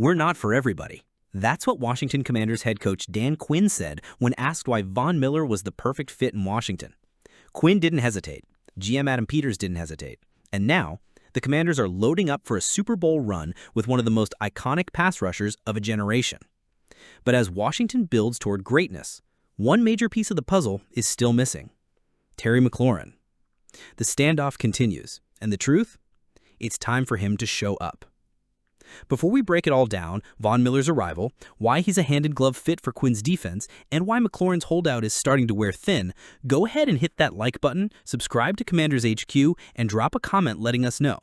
We're not for everybody. That's what Washington Commanders head coach Dan Quinn said when asked why Von Miller was the perfect fit in Washington. Quinn didn't hesitate. GM Adam Peters didn't hesitate. And now, the Commanders are loading up for a Super Bowl run with one of the most iconic pass rushers of a generation. But as Washington builds toward greatness, one major piece of the puzzle is still missing: Terry McLaurin. The standoff continues, and the truth? It's time for him to show up. Before we break it all down, Von Miller's arrival, why he's a hand-in-glove fit for Quinn's defense, and why McLaurin's holdout is starting to wear thin, go ahead and hit that like button, subscribe to Commanders HQ, and drop a comment letting us know.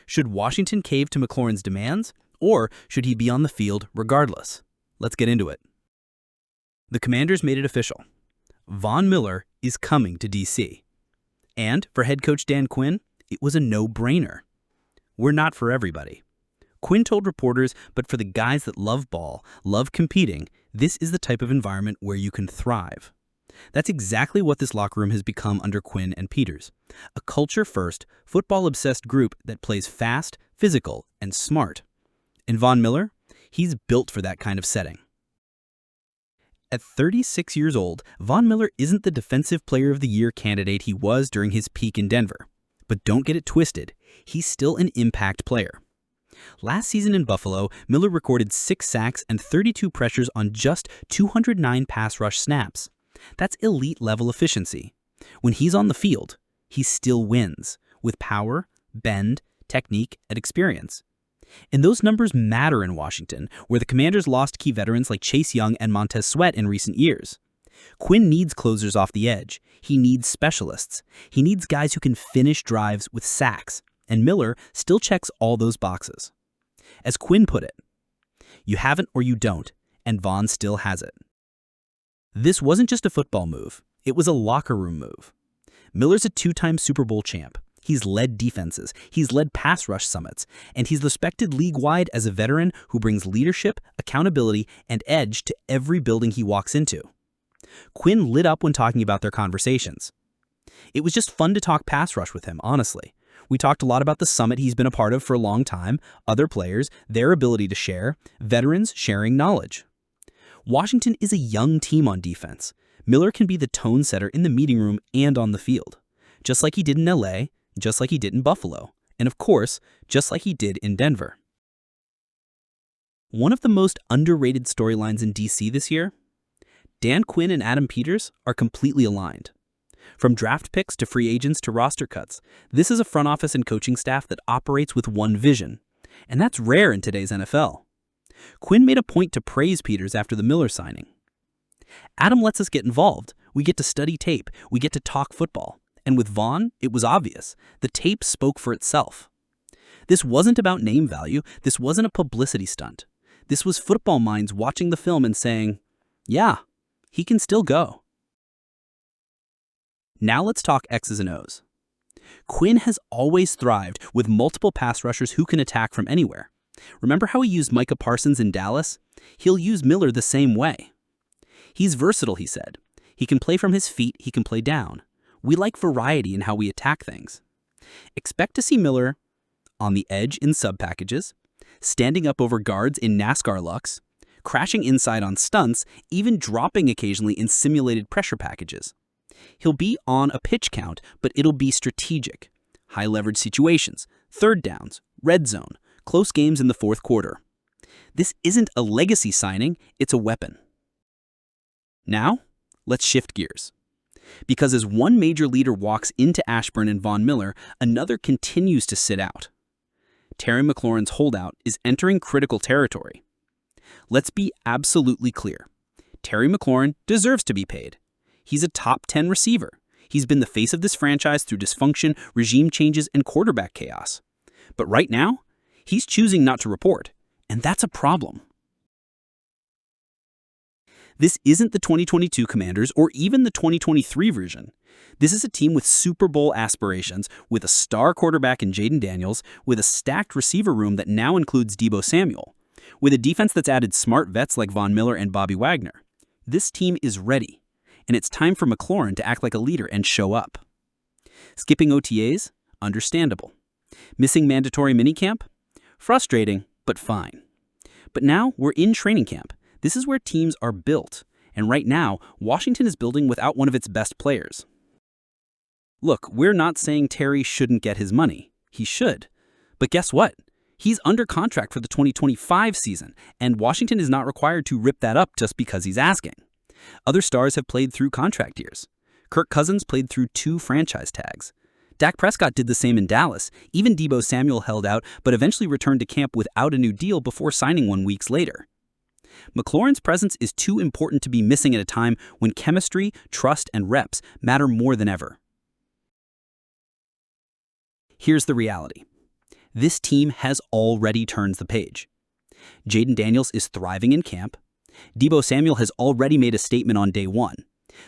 Should Washington cave to McLaurin's demands, or should he be on the field regardless? Let's get into it. The Commanders made it official. Von Miller is coming to DC. And for head coach Dan Quinn, it was a no-brainer. We're not for everybody. Quinn told reporters, but for the guys that love ball, love competing, this is the type of environment where you can thrive. That's exactly what this locker room has become under Quinn and Peters. A culture-first, football-obsessed group that plays fast, physical, and smart. And Von Miller? He's built for that kind of setting. At 36 years old, Von Miller isn't the Defensive Player of the Year candidate he was during his peak in Denver. But don't get it twisted, he's still an impact player. Last season in Buffalo, Miller recorded 6 sacks and 32 pressures on just 209 pass rush snaps. That's elite-level efficiency. When he's on the field, he still wins, with power, bend, technique, and experience. And those numbers matter in Washington, where the Commanders lost key veterans like Chase Young and Montez Sweat in recent years. Quinn needs closers off the edge. He needs specialists. He needs guys who can finish drives with sacks. And Miller still checks all those boxes. As Quinn put it, you have it or you don't, and Von still has it. This wasn't just a football move, it was a locker room move. Miller's a 2-time Super Bowl champ. He's led defenses, he's led pass rush summits, and he's respected league-wide as a veteran who brings leadership, accountability, and edge to every building he walks into. Quinn lit up when talking about their conversations. It was just fun to talk pass rush with him, honestly. We talked a lot about the summit he's been a part of for a long time, other players, their ability to share, veterans sharing knowledge. Washington is a young team on defense. Miller can be the tone setter in the meeting room and on the field, just like he did in LA, just like he did in Buffalo, and of course, just like he did in Denver. One of the most underrated storylines in DC this year? Dan Quinn and Adam Peters are completely aligned. From draft picks to free agents to roster cuts, this is a front office and coaching staff that operates with one vision. And that's rare in today's NFL. Quinn made a point to praise Peters after the Miller signing. Adam lets us get involved. We get to study tape. We get to talk football. And with Von, it was obvious. The tape spoke for itself. This wasn't about name value. This wasn't a publicity stunt. This was football minds watching the film and saying, yeah, he can still go. Now let's talk X's and O's. Quinn has always thrived with multiple pass rushers who can attack from anywhere. Remember how he used Micah Parsons in Dallas? He'll use Miller the same way. He's versatile, he said. He can play from his feet, he can play down. We like variety in how we attack things. Expect to see Miller on the edge in sub-packages, standing up over guards in NASCAR looks, crashing inside on stunts, even dropping occasionally in simulated pressure packages. He'll be on a pitch count, but it'll be strategic. High-leverage situations, third downs, red zone, close games in the fourth quarter. This isn't a legacy signing, it's a weapon. Now, let's shift gears. Because as one major leader walks into Ashburn and Von Miller, another continues to sit out. Terry McLaurin's holdout is entering critical territory. Let's be absolutely clear. Terry McLaurin deserves to be paid. He's a top 10 receiver. He's been the face of this franchise through dysfunction, regime changes, and quarterback chaos. But right now, he's choosing not to report, and that's a problem. This isn't the 2022 Commanders or even the 2023 version. This is a team with Super Bowl aspirations, with a star quarterback in Jaden Daniels, with a stacked receiver room that now includes Deebo Samuel, with a defense that's added smart vets like Von Miller and Bobby Wagner. This team is ready. And it's time for McLaurin to act like a leader and show up. Skipping OTAs? Understandable. Missing mandatory minicamp? Frustrating, but fine. But now we're in training camp. This is where teams are built. And right now, Washington is building without one of its best players. Look, we're not saying Terry shouldn't get his money. He should. But guess what? He's under contract for the 2025 season, and Washington is not required to rip that up just because he's asking. Other stars have played through contract years. Kirk Cousins played through 2 franchise tags. Dak Prescott did the same in Dallas. Even Deebo Samuel held out, but eventually returned to camp without a new deal before signing one weeks later. McLaurin's presence is too important to be missing at a time when chemistry, trust, and reps matter more than ever. Here's the reality. This team has already turned the page. Jaden Daniels is thriving in camp. Deebo Samuel has already made a statement on day 1.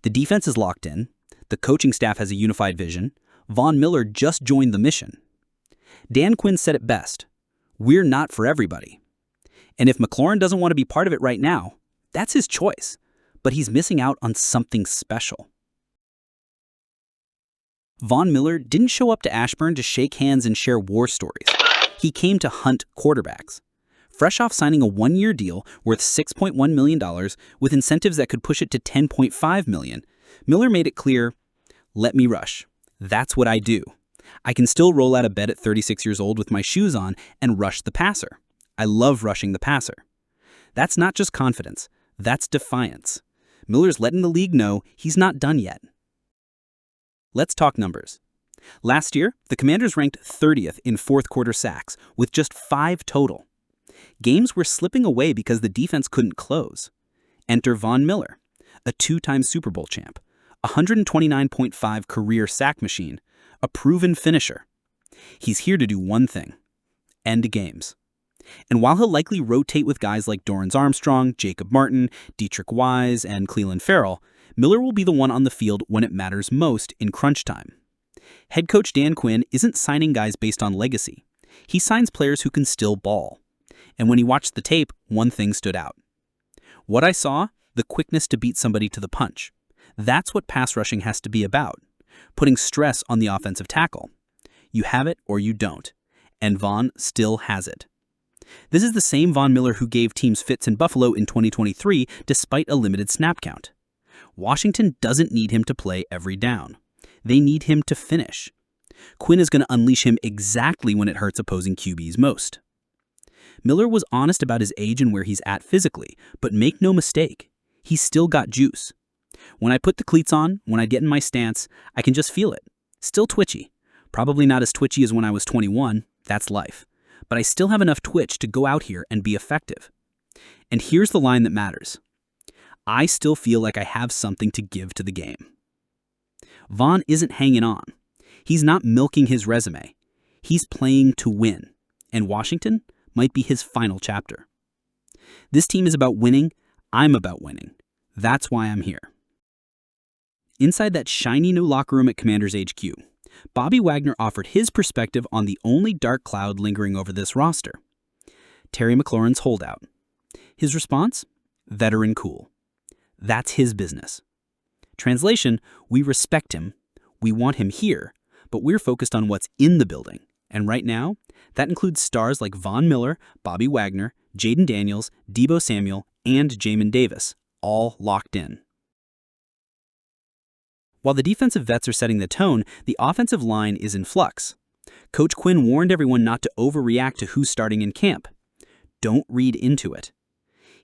The defense is locked in. The coaching staff has a unified vision. Von Miller just joined the mission. Dan Quinn said it best. We're not for everybody. And if McLaurin doesn't want to be part of it right now, that's his choice. But he's missing out on something special. Von Miller didn't show up to Ashburn to shake hands and share war stories. He came to hunt quarterbacks. Fresh off signing a 1-year deal worth $6.1 million with incentives that could push it to $10.5 million, Miller made it clear, let me rush. That's what I do. I can still roll out of bed at 36 years old with my shoes on and rush the passer. I love rushing the passer. That's not just confidence. That's defiance. Miller's letting the league know he's not done yet. Let's talk numbers. Last year, the Commanders ranked 30th in fourth-quarter sacks, with just 5 total. Games were slipping away because the defense couldn't close. Enter Von Miller, a 2-time Super Bowl champ, a 129.5 career sack machine, a proven finisher. He's here to do one thing: end games. And while he'll likely rotate with guys like Dorrance Armstrong, Jacob Martin, Dietrich Wise, and Clelin Ferrell, Miller will be the one on the field when it matters most in crunch time. Head coach Dan Quinn isn't signing guys based on legacy. He signs players who can still ball. And when he watched the tape, one thing stood out. What I saw, the quickness to beat somebody to the punch. That's what pass rushing has to be about, putting stress on the offensive tackle. You have it or you don't, and Von still has it. This is the same Von Miller who gave teams fits in Buffalo in 2023 despite a limited snap count. Washington doesn't need him to play every down. They need him to finish. Quinn is going to unleash him exactly when it hurts opposing QBs most. Miller was honest about his age and where he's at physically, but make no mistake, he's still got juice. When I put the cleats on, when I get in my stance, I can just feel it. Still twitchy. Probably not as twitchy as when I was 21, that's life. But I still have enough twitch to go out here and be effective. And here's the line that matters. I still feel like I have something to give to the game. Von isn't hanging on. He's not milking his resume. He's playing to win. And Washington might be his final chapter. This team is about winning. I'm about winning. That's why I'm here. Inside that shiny new locker room at Commanders HQ, Bobby Wagner offered his perspective on the only dark cloud lingering over this roster: Terry McLaurin's holdout. His response? Veteran cool. That's his business. Translation, we respect him, we want him here, but we're focused on what's in the building. And right now, that includes stars like Von Miller, Bobby Wagner, Jaden Daniels, Deebo Samuel, and Jamin Davis, all locked in. While the defensive vets are setting the tone, the offensive line is in flux. Coach Quinn warned everyone not to overreact to who's starting in camp. Don't read into it.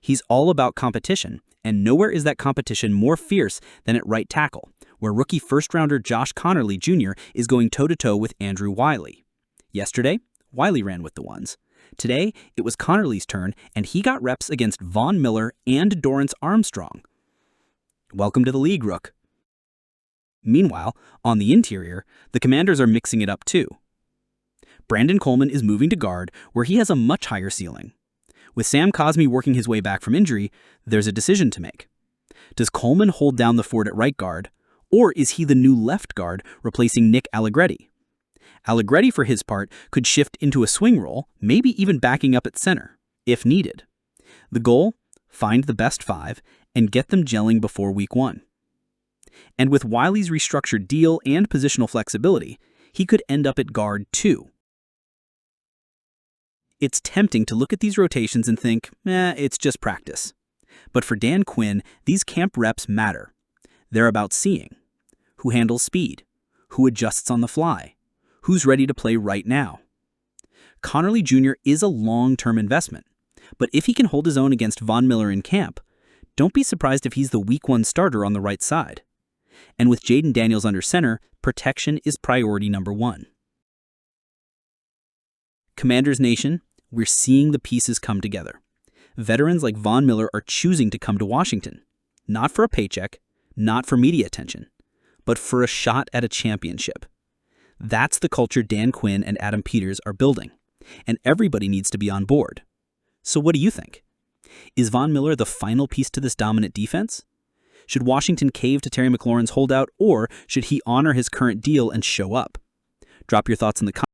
He's all about competition, and nowhere is that competition more fierce than at right tackle, where rookie first-rounder Josh Connerly Jr. is going toe-to-toe with Andrew Wiley. Yesterday, Wiley ran with the ones. Today, it was Connerly's turn, and he got reps against Von Miller and Dorrance Armstrong. Welcome to the league, Rook. Meanwhile, on the interior, the Commanders are mixing it up too. Brandon Coleman is moving to guard, where he has a much higher ceiling. With Sam Cosmi working his way back from injury, there's a decision to make. Does Coleman hold down the fort at right guard, or is he the new left guard replacing Nick Allegretti? Allegretti, for his part, could shift into a swing role, maybe even backing up at center, if needed. The goal? Find the best 5 and get them gelling before week 1. And with Wiley's restructured deal and positional flexibility, he could end up at guard too. It's tempting to look at these rotations and think, it's just practice. But for Dan Quinn, these camp reps matter. They're about seeing who handles speed, who adjusts on the fly, who's ready to play right now. Connerly Jr. is a long-term investment, but if he can hold his own against Von Miller in camp, don't be surprised if he's the week 1 starter on the right side. And with Jaden Daniels under center, protection is priority number 1. Commanders Nation, we're seeing the pieces come together. Veterans like Von Miller are choosing to come to Washington, not for a paycheck, not for media attention, but for a shot at a championship. That's the culture Dan Quinn and Adam Peters are building, and everybody needs to be on board. So what do you think? Is Von Miller the final piece to this dominant defense? Should Washington cave to Terry McLaurin's holdout, or should he honor his current deal and show up? Drop your thoughts in the comments.